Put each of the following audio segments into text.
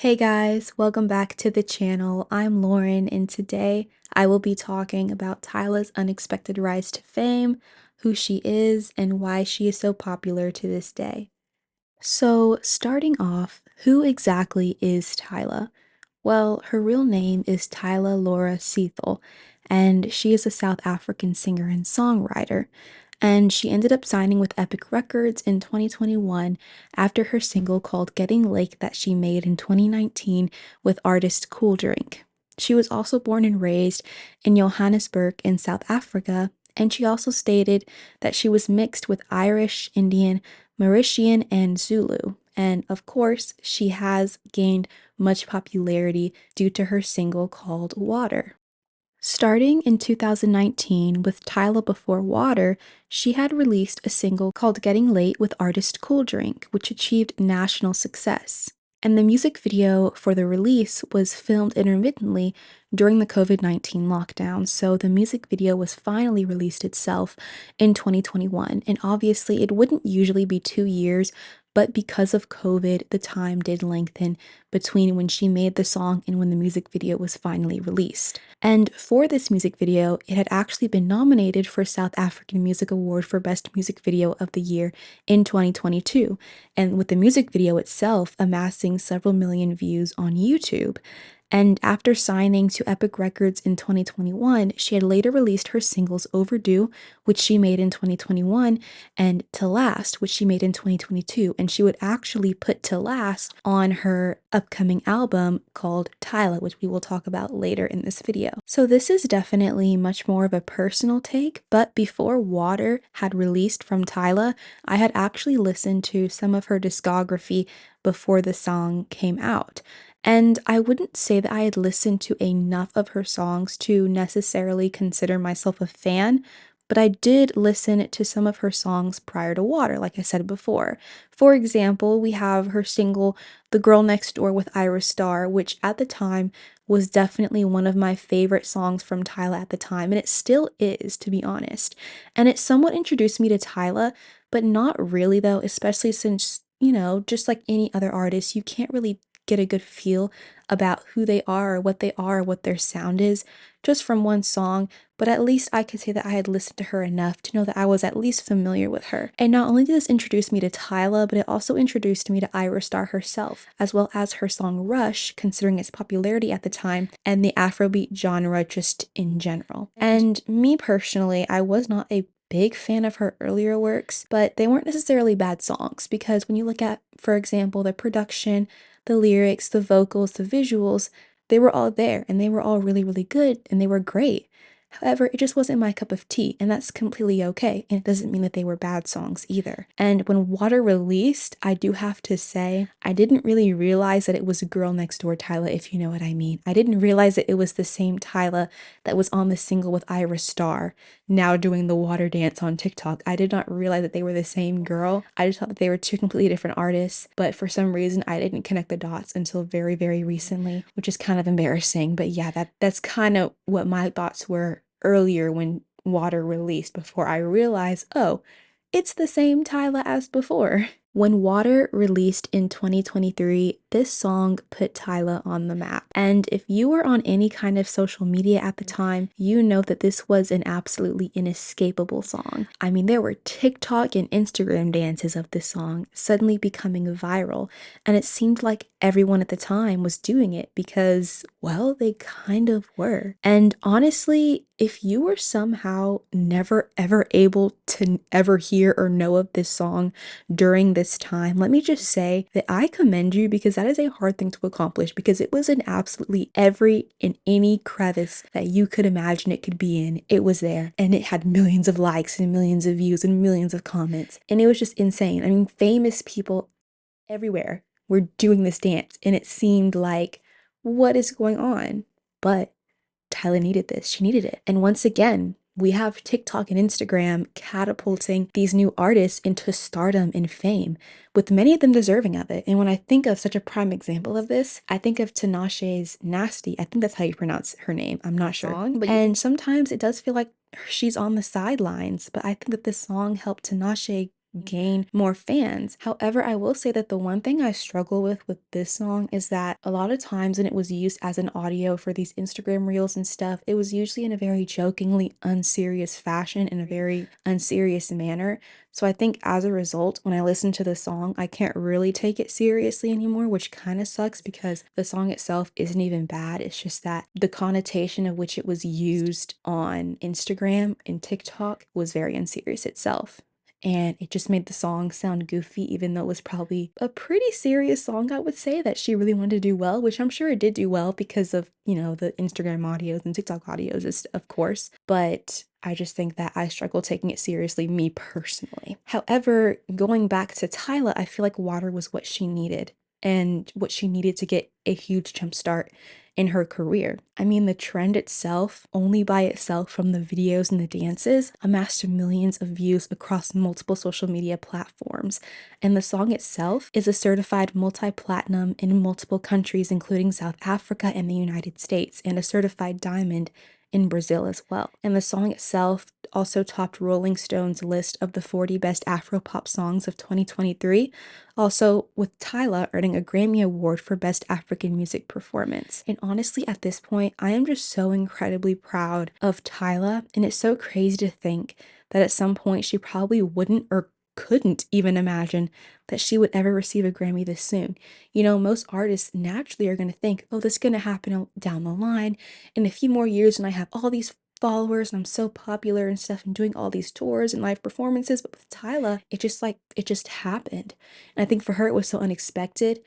Hey guys, welcome back to the channel. I'm Lauren, and today I will be talking about Tyla's unexpected rise to fame, who she is, and why she is so popular to this day. So, starting off, who exactly is Tyla? Well, her real name is Tyla Laura Seethel, and she is a South African singer and songwriter. And she ended up signing with Epic Records in 2021 after her single called Getting Late that she made in 2019 with artist Cool Drink. She was also born and raised in Johannesburg in South Africa, and she also stated that she was mixed with Irish, Indian, Mauritian, and Zulu. And of course, she has gained much popularity due to her single called Water. Starting in 2019 with Tyla Before Water, she had released a single called Getting Late with artist Cool Drink, which achieved national success. And the music video for the release was filmed intermittently during the COVID-19 lockdown, so the music video was finally released itself in 2021. And obviously, it wouldn't usually be 2 years, but because of COVID, the time did lengthen between when she made the song and when the music video was finally released. And for this music video, it had actually been nominated for South African Music Award for Best Music Video of the Year in 2022, and with the music video itself amassing several million views on YouTube. And after signing to Epic Records in 2021, she had later released her singles Overdue, which she made in 2021, and To Last, which she made in 2022. And she would actually put To Last on her upcoming album called Tyla, which we will talk about later in this video. So this is definitely much more of a personal take, but before Water had released from Tyla, I had actually listened to some of her discography before the song came out. And I wouldn't say that I had listened to enough of her songs to necessarily consider myself a fan, but I did listen to some of her songs prior to Water, like I said before. For example, we have her single The Girl Next Door with Ira Starr, which at the time was definitely one of my favorite songs from Tyla at the time, and it still is, to be honest. And it somewhat introduced me to Tyla, but not really though, especially since, just like any other artist, you can't really get a good feel about who they are, or what their sound is just from one song, but at least I could say that I had listened to her enough to know that I was at least familiar with her. And not only did this introduce me to Tyla, but it also introduced me to Ira Starr herself, as well as her song Rush, considering its popularity at the time, and the Afrobeat genre just in general. And me personally, I was not a big fan of her earlier works, but they weren't necessarily bad songs because when you look at, for example, the production, the lyrics, the vocals, the visuals, they were all there and they were all really, really good and they were great. However, it just wasn't my cup of tea, and that's completely okay. And it doesn't mean that they were bad songs either. And when Water released, I do have to say, I didn't really realize that it was Girl Next Door Tyla, if you know what I mean. I didn't realize that it was the same Tyla that was on the single with Ira Starr, now doing the water dance on TikTok. I did not realize that they were the same girl. I just thought that they were two completely different artists, but for some reason I didn't connect the dots until very, very recently, which is kind of embarrassing. But yeah, that's kind of what my thoughts were earlier when Water released before I realized, oh, it's the same Tyla as before. When Water released in 2023, this song put Tyla on the map. And if you were on any kind of social media at the time, you know that this was an absolutely inescapable song. I mean, there were TikTok and Instagram dances of this song suddenly becoming viral, and it seemed like everyone at the time was doing it because, well, they kind of were. And honestly, if you were somehow never ever able to ever hear or know of this song during this time, let me just say that I commend you because that is a hard thing to accomplish because it was in absolutely every and any crevice that you could imagine it could be in. It was there and it had millions of likes and millions of views and millions of comments. And it was just insane. I mean, famous people everywhere were doing this dance and it seemed like, what is going on? But Tyla needed this. She needed it. And once again, we have TikTok and Instagram catapulting these new artists into stardom and fame, with many of them deserving of it. And when I think of such a prime example of this, I think of Tinashe's Nasty. I think that's how you pronounce her name. I'm not sure. And sometimes it does feel like she's on the sidelines, but I think that this song helped Tinashe gain more fans. However, I will say that the one thing I struggle with this song is that a lot of times when it was used as an audio for these Instagram reels and stuff, it was usually in a very jokingly unserious fashion, in a very unserious manner. So I think as a result, when I listen to the song, I can't really take it seriously anymore, which kind of sucks because the song itself isn't even bad. It's just that the connotation of which it was used on Instagram and TikTok was very unserious itself. And it just made the song sound goofy, even though it was probably a pretty serious song, I would say, that she really wanted to do well, which I'm sure it did do well because of, the Instagram audios and TikTok audios, of course. But I just think that I struggle taking it seriously, me personally. However, going back to Tyla, I feel like Water was what she needed and what she needed to get a huge jump start in her career. I mean, the trend itself, only by itself from the videos and the dances, amassed millions of views across multiple social media platforms. And the song itself is a certified multi-platinum in multiple countries, including South Africa and the United States, and a certified diamond in Brazil as well. And the song itself also topped Rolling Stone's list of the 40 best Afropop songs of 2023, also with Tyla earning a Grammy Award for Best African Music Performance. And honestly, at this point, I am just so incredibly proud of Tyla, and it's so crazy to think that at some point she probably wouldn't or couldn't even imagine that she would ever receive a Grammy this soon. Most artists naturally are going to think, oh, this is going to happen down the line in a few more years and I have all these followers and I'm so popular and stuff and doing all these tours and live performances. But with Tyla, it just happened. And I think for her it was so unexpected,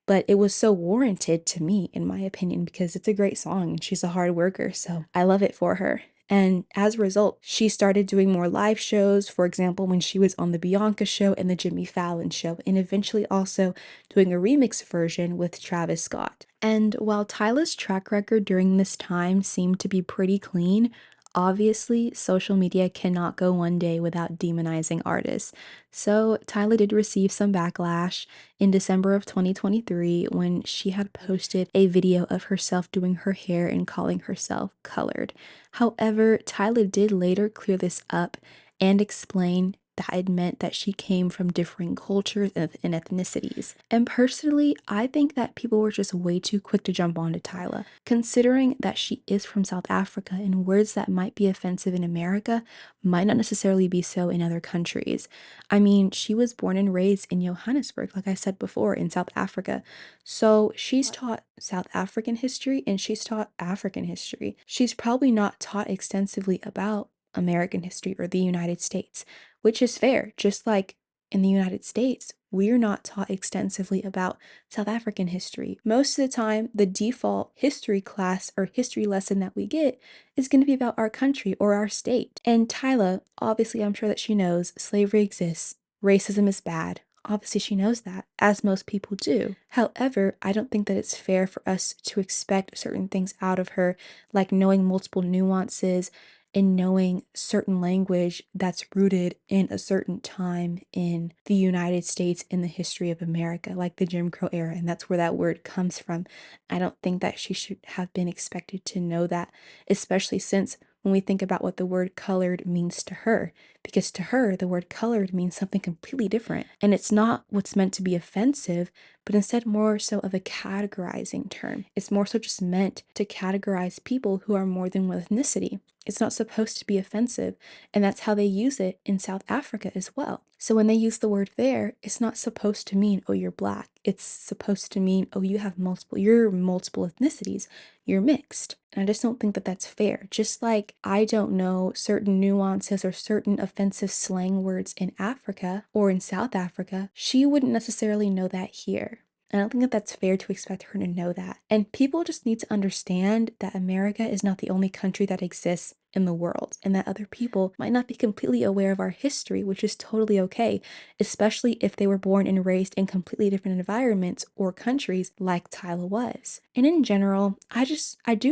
but it was so warranted to me, in my opinion, because it's a great song and she's a hard worker. So I love it for her. And as a result, she started doing more live shows, for example, when she was on The Bianca Show and The Jimmy Fallon Show, and eventually also doing a remix version with Travis Scott. And while Tyla's track record during this time seemed to be pretty clean, obviously social media cannot go one day without demonizing artists. So Tyla did receive some backlash in December of 2023 when she had posted a video of herself doing her hair and calling herself colored. However, Tyla did later clear this up and explain that it meant that she came from differing cultures and ethnicities. And personally, I think that people were just way too quick to jump onto Tyla, considering that she is from South Africa and words that might be offensive in America might not necessarily be so in other countries. I mean, she was born and raised in Johannesburg, like I said before, in South Africa. So she's taught South African history and she's taught African history. She's probably not taught extensively about American history or the United States, which is fair. Just like in the United States, we're not taught extensively about South African history. Most of the time, the default history class or history lesson that we get is going to be about our country or our state. And Tyla, obviously, I'm sure that she knows slavery exists, racism is bad. Obviously, she knows that, as most people do. However, I don't think that it's fair for us to expect certain things out of her, like knowing multiple nuances and knowing certain language that's rooted in a certain time in the United States in the history of America, like the Jim Crow era, and that's where that word comes from. I don't think that she should have been expected to know that, especially since when we think about what the word colored means to her, because to her, the word colored means something completely different. And it's not what's meant to be offensive, but instead more so of a categorizing term. It's more so just meant to categorize people who are more than one ethnicity. It's not supposed to be offensive, and that's how they use it in South Africa as well. So when they use the word there, it's not supposed to mean, oh, you're black. It's supposed to mean, oh, you're multiple ethnicities, you're mixed. And I just don't think that that's fair. Just like I don't know certain nuances or certain offensive slang words in Africa or in South Africa, she wouldn't necessarily know that here. I don't think that that's fair to expect her to know that. And people just need to understand that America is not the only country that exists in the world, and that other people might not be completely aware of our history, which is totally okay, especially if they were born and raised in completely different environments or countries like Tyla was. And in general, I do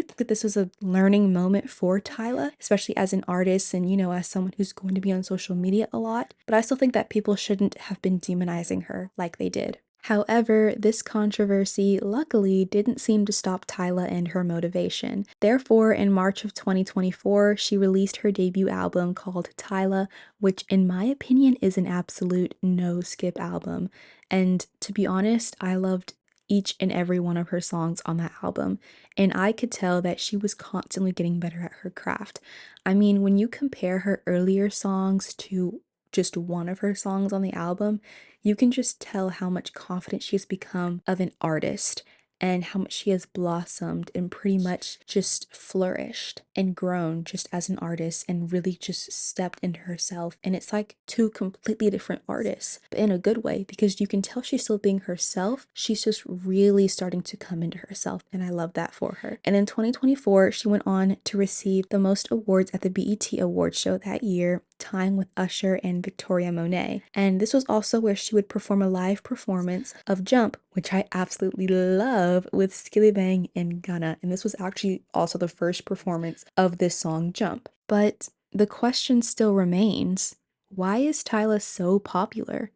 think that this was a learning moment for Tyla, especially as an artist and, as someone who's going to be on social media a lot. But I still think that people shouldn't have been demonizing her like they did. However, this controversy luckily didn't seem to stop Tyla and her motivation. Therefore, in March of 2024, she released her debut album called Tyla, which in my opinion is an absolute no-skip album. And to be honest, I loved each and every one of her songs on that album, and I could tell that she was constantly getting better at her craft. I mean, when you compare her earlier songs to just one of her songs on the album, you can just tell how much confident she has become of an artist and how much she has blossomed and pretty much just flourished and grown just as an artist and really just stepped into herself. And it's like two completely different artists, but in a good way, because you can tell she's still being herself. She's just really starting to come into herself, and I love that for her. And in 2024, she went on to receive the most awards at the BET Awards show that year, tying with Usher and Victoria Monet. And this was also where she would perform a live performance of Jump, which I absolutely love, with Skillibeng and Gunna. And this was actually also the first performance of this song, Jump. But the question still remains, why is Tyla so popular?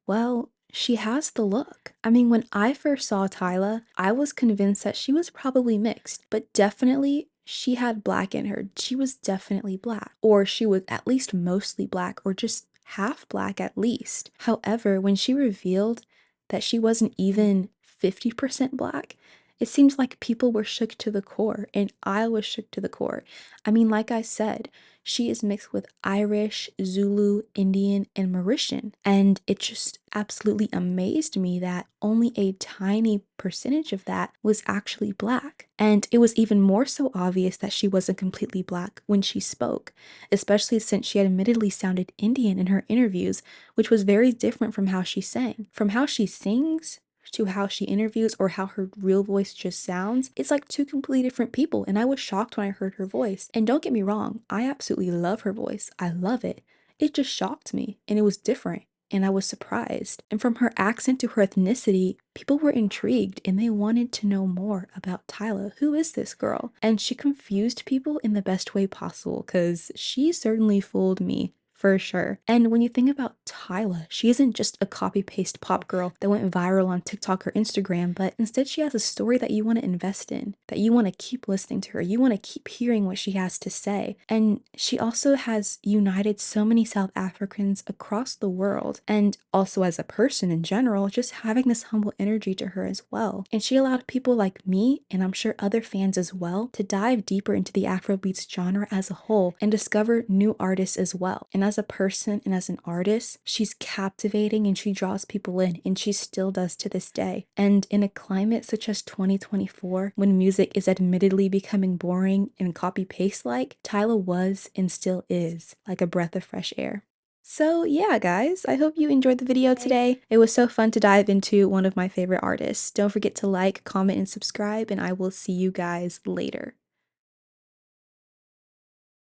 Well, she has the look. I mean, when I first saw Tyla, I was convinced that she was probably mixed, but definitely she had black in her. She was definitely black, or she was at least mostly black, or just half black at least. However, when she revealed that she wasn't even 50% black, it seems like people were shook to the core, and I was shook to the core. I mean, like I said, she is mixed with Irish, Zulu, Indian, and Mauritian. And it just absolutely amazed me that only a tiny percentage of that was actually black. And it was even more so obvious that she wasn't completely black when she spoke, especially since she admittedly sounded Indian in her interviews, which was very different from how she sang. From how she sings to how she interviews or how her real voice just sounds, it's like two completely different people, and I was shocked when I heard her voice. And don't get me wrong, I absolutely love her voice. I love it. It just shocked me, and it was different, and I was surprised. And from her accent to her ethnicity, people were intrigued and they wanted to know more about Tyla. Who is this girl? And she confused people in the best way possible, because she certainly fooled me, for sure. And when you think about Tyla, she isn't just a copy paste pop girl that went viral on TikTok or Instagram, but instead she has a story that you want to invest in, that you want to keep listening to her, you want to keep hearing what she has to say. And she also has united so many South Africans across the world, and also as a person in general, just having this humble energy to her as well. And she allowed people like me, and I'm sure other fans as well, to dive deeper into the Afrobeats genre as a whole and discover new artists as well. And as a person and as an artist, she's captivating and she draws people in, and she still does to this day. And in a climate such as 2024, when music is admittedly becoming boring and copy paste like, Tyla was and still is like a breath of fresh air. So yeah, guys, I hope you enjoyed the video today. It was so fun to dive into one of my favorite artists. Don't forget to like, comment, and subscribe, and I will see you guys later.